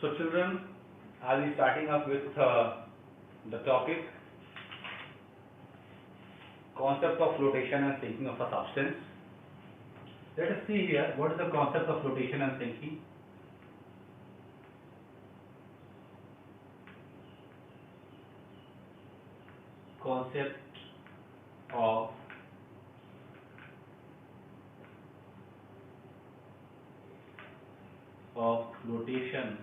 So children, I'll be starting up with the topic concept of flotation and sinking of a substance. Let us see here what is the concept of flotation and sinking. Concept of flotation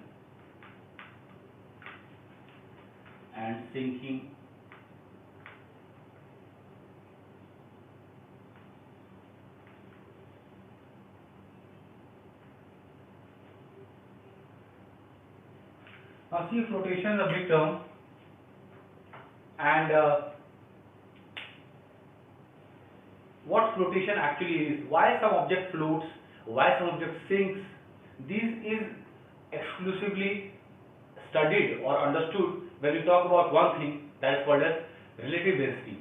and sinking now. See, flotation is a big term, and what flotation actually is, why some object floats, why some object sinks, this is exclusively studied or understood when we talk about one thing that is called as relative density.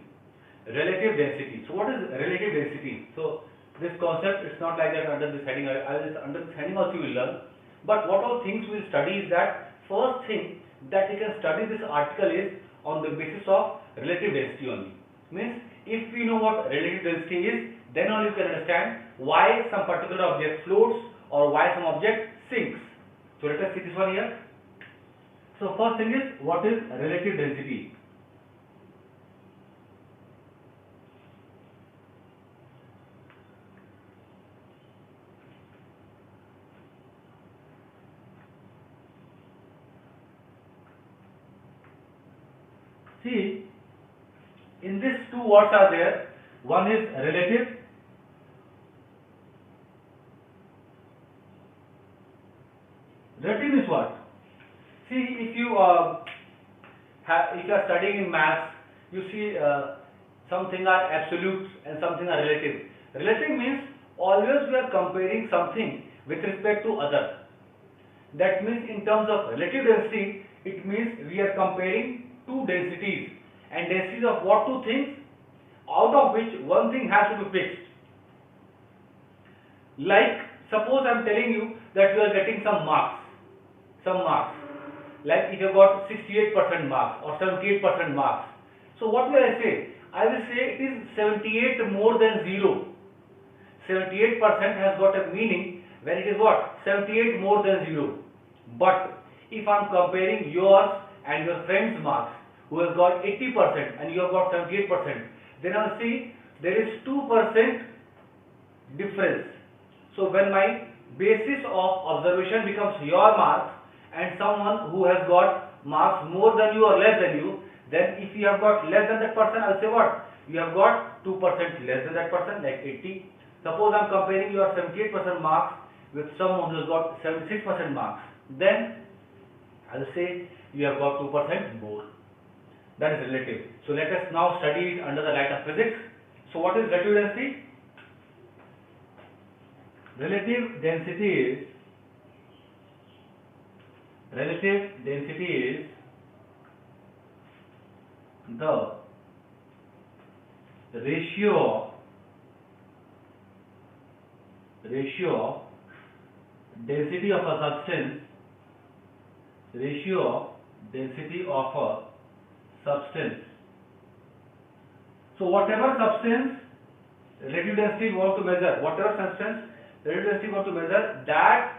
Relative density. So what is relative density? So this concept is not like that under this heading. Under this heading also you will learn. But what all things we will study is that first thing that you can study this article is on the basis of relative density only. Means if we know what relative density is, then only you can understand why some particular object floats or why some object sinks. So let us see this one here. So first thing is, what is relative density? See, in these two words are there. One is relative. Relative is what? See, if you are studying in maths, you see something are absolute and something are relative. Relative means always we are comparing something with respect to other. That means in terms of relative density, it means we are comparing two densities, and densities of what two things, out of which one thing has to be fixed. Like suppose I am telling you that you are getting some marks. Like if you got 68% marks or 78% marks. So what will I say? I will say it is 78 more than 0. 78% has got a meaning when it is what? 78 more than 0. But if I am comparing yours and your friend's marks, who has got 80% and you have got 78%, then I will see there is 2% difference. So when my basis of observation becomes your marks and someone who has got marks more than you or less than you, then if you have got less than that person, I will say what? You have got 2% less than that person, like 80. Suppose I am comparing your 78% marks with someone who has got 76% marks, then I will say you have got 2% more. That is relative. So let us now study it under the light of physics. So what is relative density? Relative density is the ratio of density of a substance, So whatever substance relative density we want to measure, that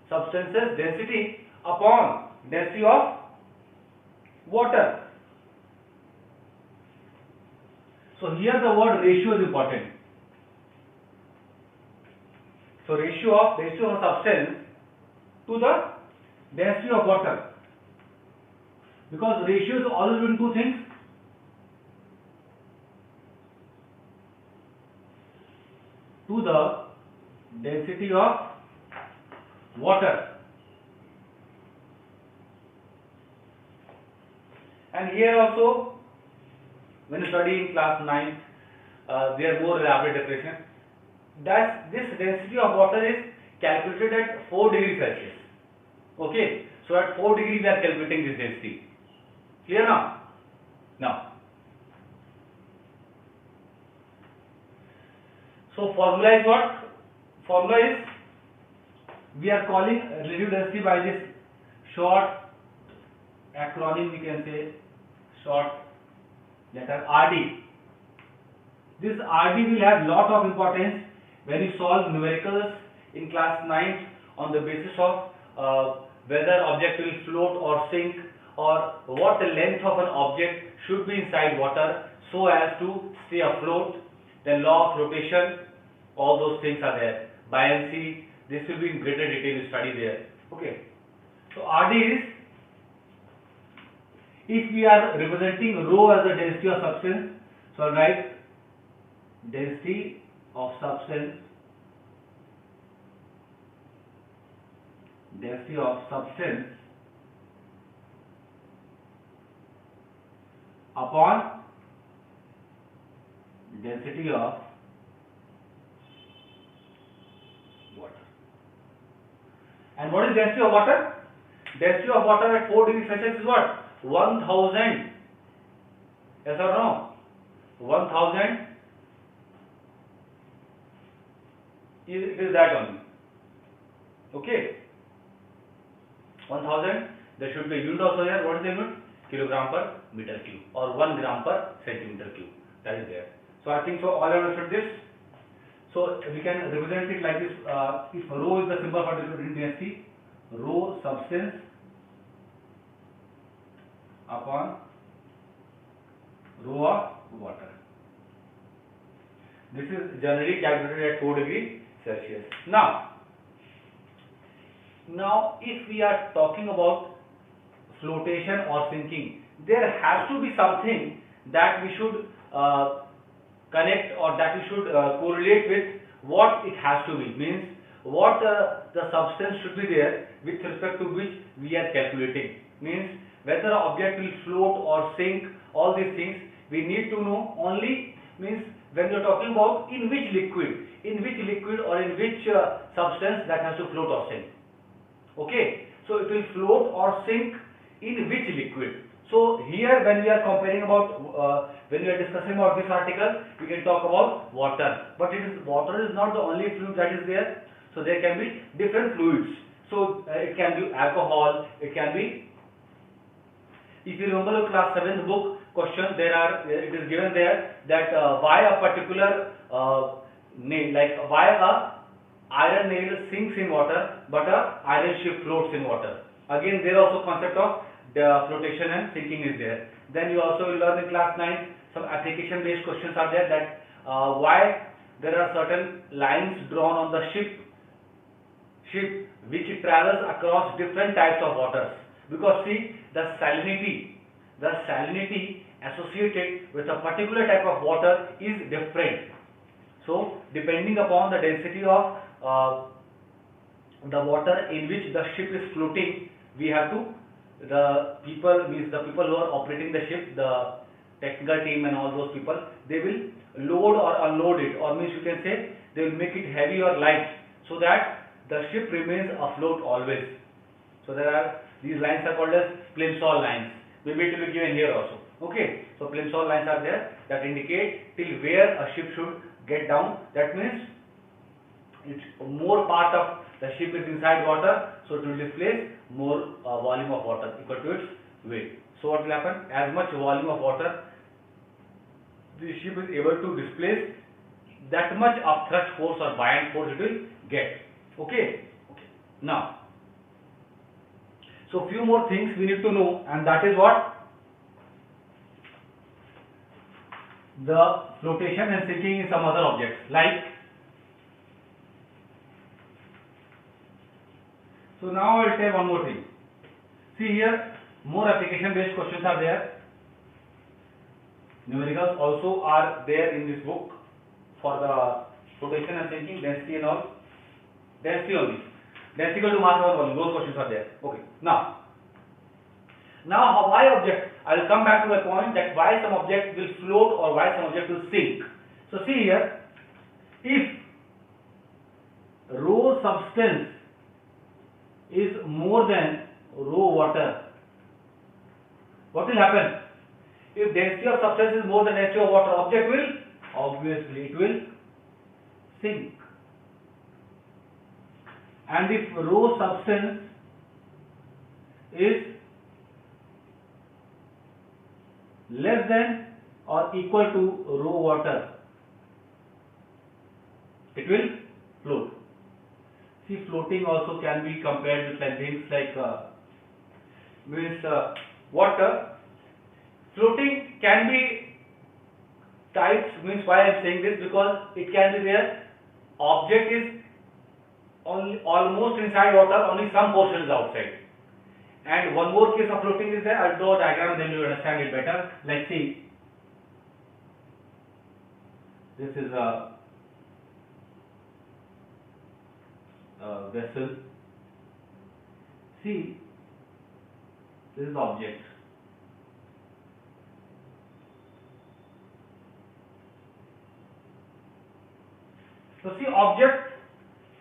substance's density upon density of water. So here the word ratio is important. So ratio of a substance to the density of water, because ratio is always between two things. To the density of water. And here also, when you study in class 9, there are more elaborate definition. That this density of water is calculated at 4 degrees Celsius. Okay, so at 4 degrees we are calculating this density. Clear now? Now, so formula is what? Formula is, we are calling relative density by this short acronym, we can say short letter RD. This RD will have lot of importance when you solve numericals in class 9 on the basis of whether object will float or sink, or what the length of an object should be inside water so as to stay afloat. Then law of rotation, all those things are there. Buoyancy, this will be in greater detail you study there. Okay. So RD is, if we are representing rho as the density of substance, so I'll write density of substance, upon density of water. And what is density of water? Density of water at 4 degrees Celsius is what? 1000. Yes or no? 1000. It is that only. Okay. 1000. There should be a unit also here. What is the unit? Kilogram per meter cube, or 1 gram per centimeter cube. That is there. So I think so all have understood this. So we can represent it like this. If rho is the symbol for density, rho substance upon rho of water. This is generally calculated at 4 degrees Celsius. Now if we are talking about flotation or sinking, there has to be something that we should connect, or that we should correlate with what it has to be. Means what the substance should be there with respect to which we are calculating. Means whether an object will float or sink, all these things we need to know only. Means when we are talking about in which liquid or in which substance that has to float or sink. Okay, so it will float or sink in which liquid. So here when we are comparing about when we are discussing about this article, we can talk about water, but water is not the only fluid that is there. So there can be different fluids. So it can be alcohol, it can be, if you remember the class 7th book question, it is given there that why a particular nail, like why a iron nail sinks in water but a iron ship floats in water. Again there also concept of the flotation and sinking is there. Then you also will learn in class 9 some application based questions are there, that why there are certain lines drawn on the ship which travels across different types of waters, because see the salinity associated with a particular type of water is different. So depending upon the density of the water in which the ship is floating, we have to, the people who are operating the ship, the technical team and all those people, they will load or unload it, or means you can say they will make it heavy or light so that the ship remains afloat always. So there are, these lines are called as Plimsoll lines. Maybe it will be given here also. Okay, so Plimsoll lines are there that indicate till where a ship should get down. That means it's more part of the ship is inside water, so it will displace more volume of water equal to its weight. So what will happen? As much volume of water the ship is able to displace, that much upthrust force or buoyant force it will get. Okay. Now, so few more things we need to know, and that is what? The flotation and sinking in some other objects. Like, so now I will tell one more thing. See here, more application based questions are there. Numericals also are there in this book for the flotation and sinking, density and all. Density only. Density equal to mass over volume. Those questions are there. Okay. Now why object? I will come back to the point that why some object will float or why some object will sink. So see here, if rho substance is more than rho water, what will happen? If density of substance is more than density of water, object will, obviously it will sink. And if rho substance is less than or equal to rho water, it will float. See, floating also can be compared with like things like water. Floating can be types, means why I am saying this, because it can be where object is only almost inside water, only some portion is outside. And one more case of floating is there. I'll draw a diagram, then you will understand it better. Like see, this is a vessel. See, this is the object. So see, object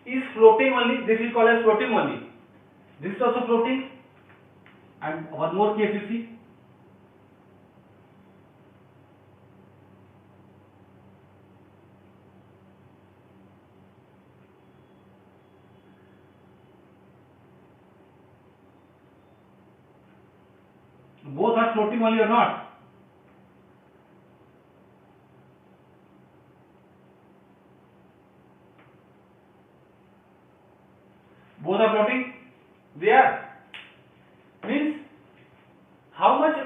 is floating only. This is called as floating only. This is also floating. And one more case you see. Both are floating only or not? Both are floating. They are. Means how much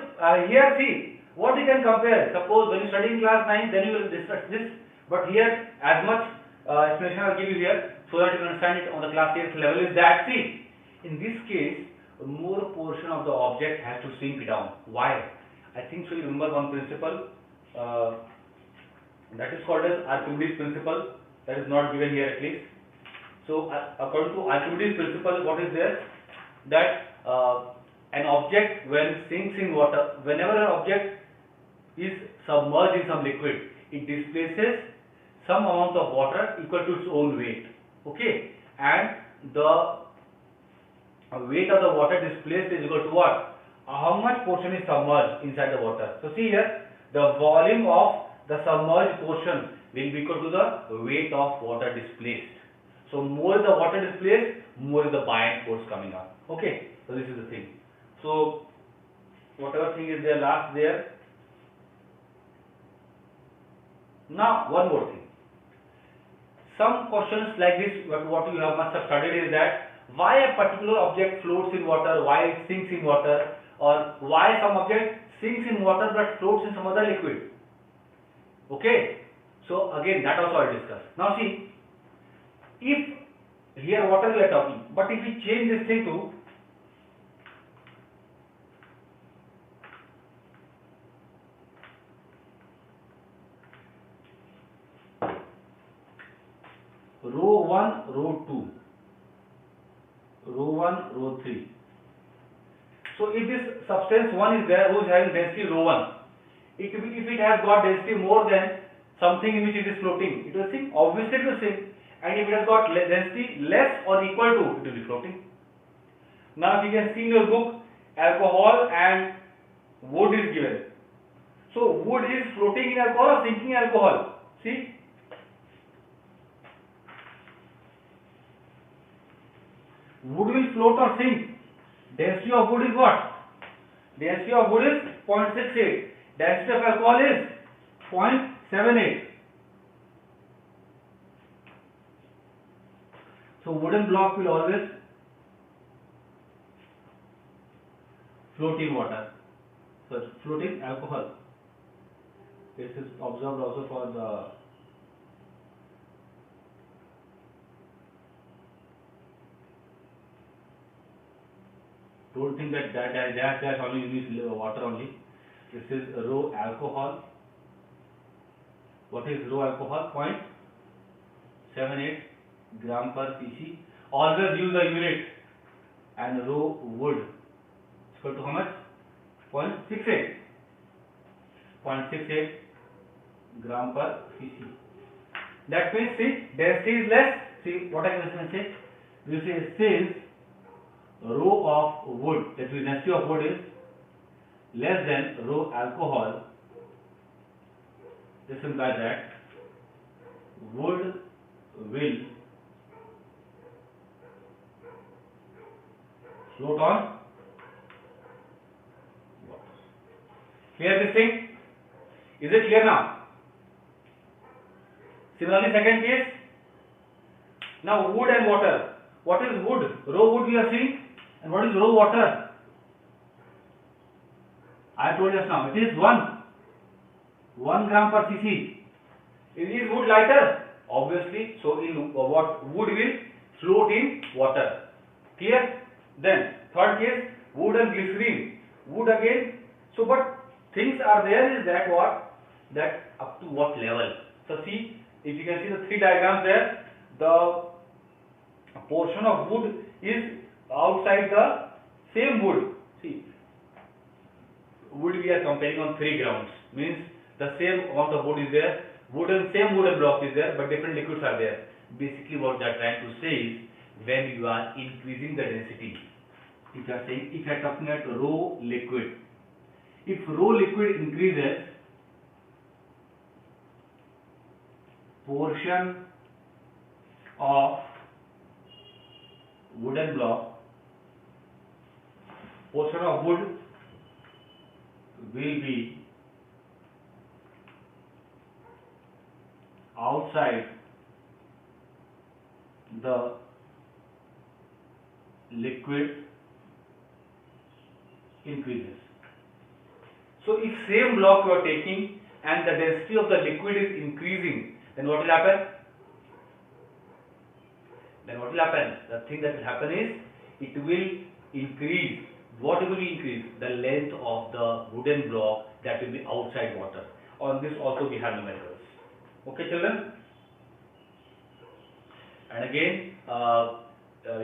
here see what you can compare. Suppose when you study in class 9, then you will discuss this. But here as much explanation I will give you here so that you can understand it on the class 8 level is that see, in this case more portion of the object has to sink down. Why? I think so you remember one principle that is called as Archimedes principle, that is not given here at least. So according to Archimedes principle, what is there? That an object when sinks in water, whenever an object is submerged in some liquid, it displaces some amount of water equal to its own weight. Okay, and the weight of the water displaced is equal to what? How much portion is submerged inside the water. So see here, the volume of the submerged portion will be equal to the weight of water displaced. So more is the water displaced, more is the buoyant force coming up. Okay, so this is the thing. So whatever thing is there last there. Now one more thing. Some questions like this, what you must have studied is that why a particular object floats in water, why it sinks in water, or why some object sinks in water but floats in some other liquid. Okay, so again that also I'll discuss. Now see, if here water we are talking, but if we change this thing to rho 1, rho 2, rho 1, rho 3. So if this substance 1 is there who is having density rho 1, if it has got density more than something in which it is floating, it will sink, obviously it will sink. And if it has got density less or equal to, it will be floating. Now if you can see in your book, alcohol and wood is given. So wood is floating in alcohol or sinking in alcohol. See, wood will float or sink. Density of wood is what? Density of wood is 0.68. Density of alcohol is 0.78. So wooden block will always float in water. So float in alcohol. This is observed also for the don't think that dash only means water only. This is rho alcohol. What is rho alcohol? 0.78 gram per cc. Always use the unit. And rho wood is equal to how much? 0.68. 0.68 gram per cc. That means see, density is less. See what I can say. You say since rho of wood, that means density of wood is less than rho alcohol, this implies that wood will float on Clear this thing? Is it clear now? Similarly, second case. Now wood and water. What is wood? Raw wood we are seeing. And what is raw water? I told just now. It is 1 gram per cc. Is wood lighter? Obviously. So in what wood will float in water. Clear? Then third case, wood and glycerine. Wood again. So but things are there is that what? That up to what level? So see, if you can see the 3 diagrams there, the portion of wood is outside the same wood. See, wood we are comparing on 3 grounds. Means the same amount of wood is there. Same wooden block is there, but different liquids are there. Basically, what they are trying to say is when you are increasing the density. If you are saying, if you are talking at raw liquid, if raw liquid increases, portion of wooden block, portion of wood will be outside the liquid increases. So if same block you are taking and the density of the liquid is increasing, then what will happen? The thing that will happen is it will increase. What will increase? The length of the wooden block that will be outside water. On this also we have numericals. Okay, children? And again,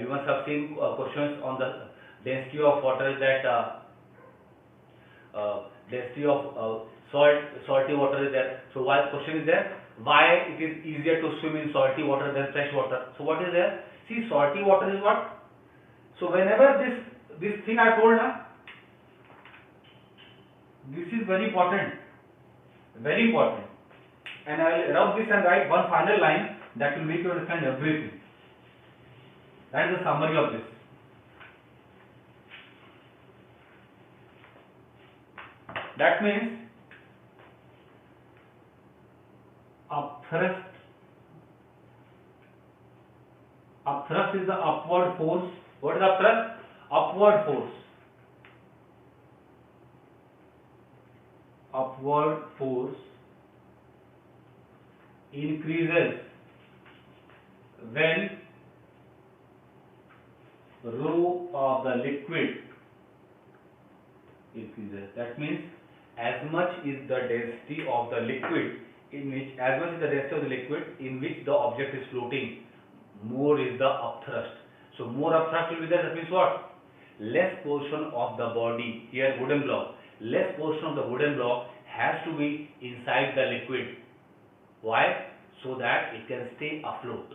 you must have seen questions on the density of water, that density of salty water is there. So why question is there? Why it is easier to swim in salty water than fresh water? So what is there? See, salty water is what? So whenever this thing I told now, this is very important, and I will rub this and write one final line that will make you understand everything. That is the summary of this. That means upthrust is the upward force. What is upthrust? Upward force. Upward force increases when rho of the liquid increases. That means as much is the density of the liquid in which the object is floating, more is the upthrust. So more upthrust will be there. That means what? Less portion of the body, here wooden block, less portion of the wooden block has to be inside the liquid. Why? So that it can stay afloat.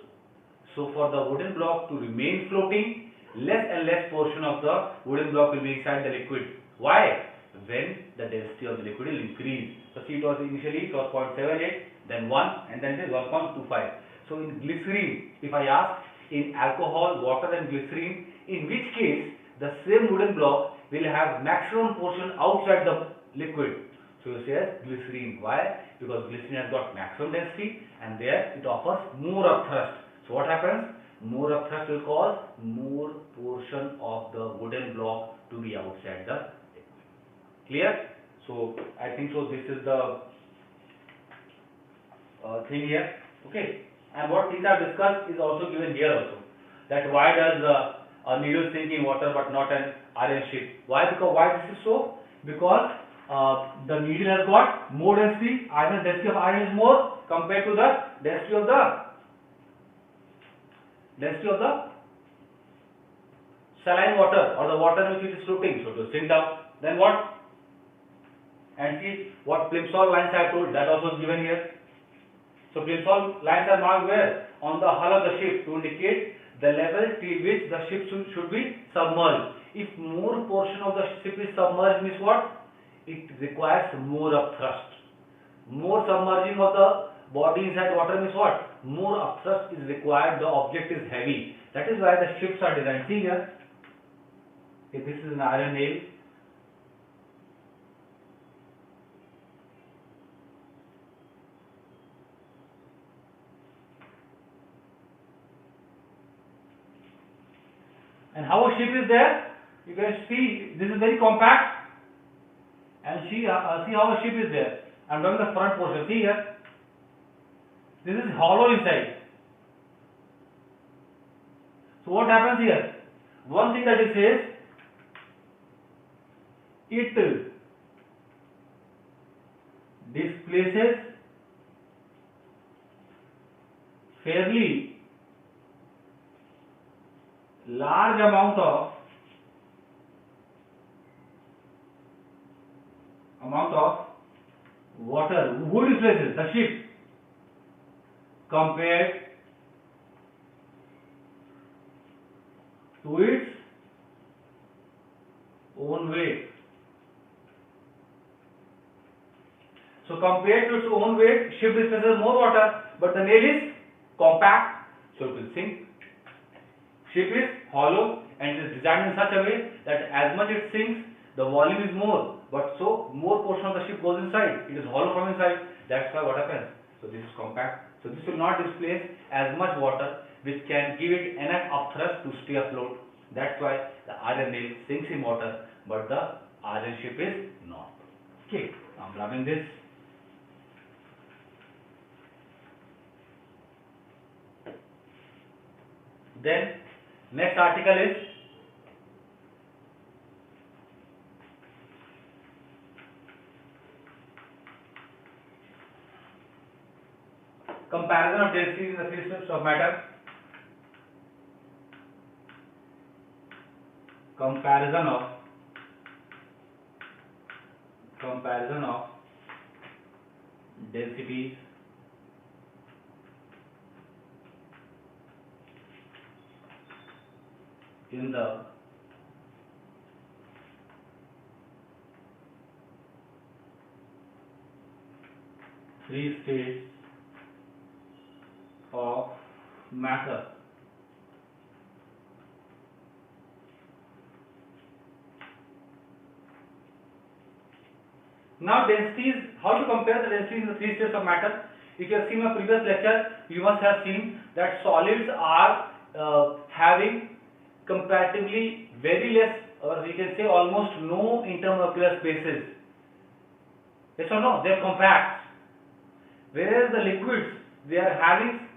So for the wooden block to remain floating, less and less portion of the wooden block will be inside the liquid. Why? When the density of the liquid will increase. So see, it was initially 0.78, then 1, and then it is 1.25. So in glycerine, if I ask in alcohol, water and glycerine, in which case the same wooden block will have maximum portion outside the liquid. So you say as glycerine. Why? Because glycerine has got maximum density and there it offers more upthrust. So what happens? More upthrust will cause more portion of the wooden block to be outside the liquid. Clear? So I think so this is the thing here. Okay. And what things are discussed is also given here also. That why does a needle sink in water but not an iron sheet? Why? Because why this is so? Because the needle has got more density. Iron density of iron is more compared to the density of the saline water or the water in which it is floating. So to sink down, then what? And see what Plimsoll lines I have told, that also is given here. So Plimsoll lines are marked where? On the hull of the ship to indicate the level till which the ship should be submerged. If more portion of the ship is submerged means what? It requires more upthrust. More submerging of the body inside water means what? More upthrust is required. The object is heavy. That is why the ships are designed. See here. If this is an iron nail, And how a ship is there? You can see this is very compact, and see how a ship is there. I'm drawing the front portion. See here, this is hollow inside. So what happens here? One thing that it says, it displaces fairly large amount of water. Who displaces? The ship, compared to its own weight. So compared to its own weight, ship displaces more water, but the nail is compact, so it will sink. Ship is hollow and it is designed in such a way that as much it sinks, the volume is more, but so more portion of the ship goes inside. It is hollow from inside. That's why what happens. So this is compact. So this will not displace as much water, which can give it enough upthrust to stay afloat. That's why the iron nail sinks in water, but the iron ship is not. Okay, I'm loving this. Then next article is comparison of densities in the three states of matter. Comparison of densities in the three states of matter. Now densities, how to compare the densities in the three states of matter? If you have seen my previous lecture, you must have seen that solids are having comparatively very less, or we can say almost no intermolecular spaces. Yes or no? They are compact. Whereas the liquids, they are having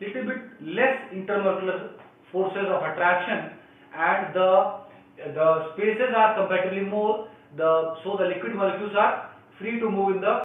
little bit less intermolecular forces of attraction, and the spaces are comparatively more. So the liquid molecules are free to move in the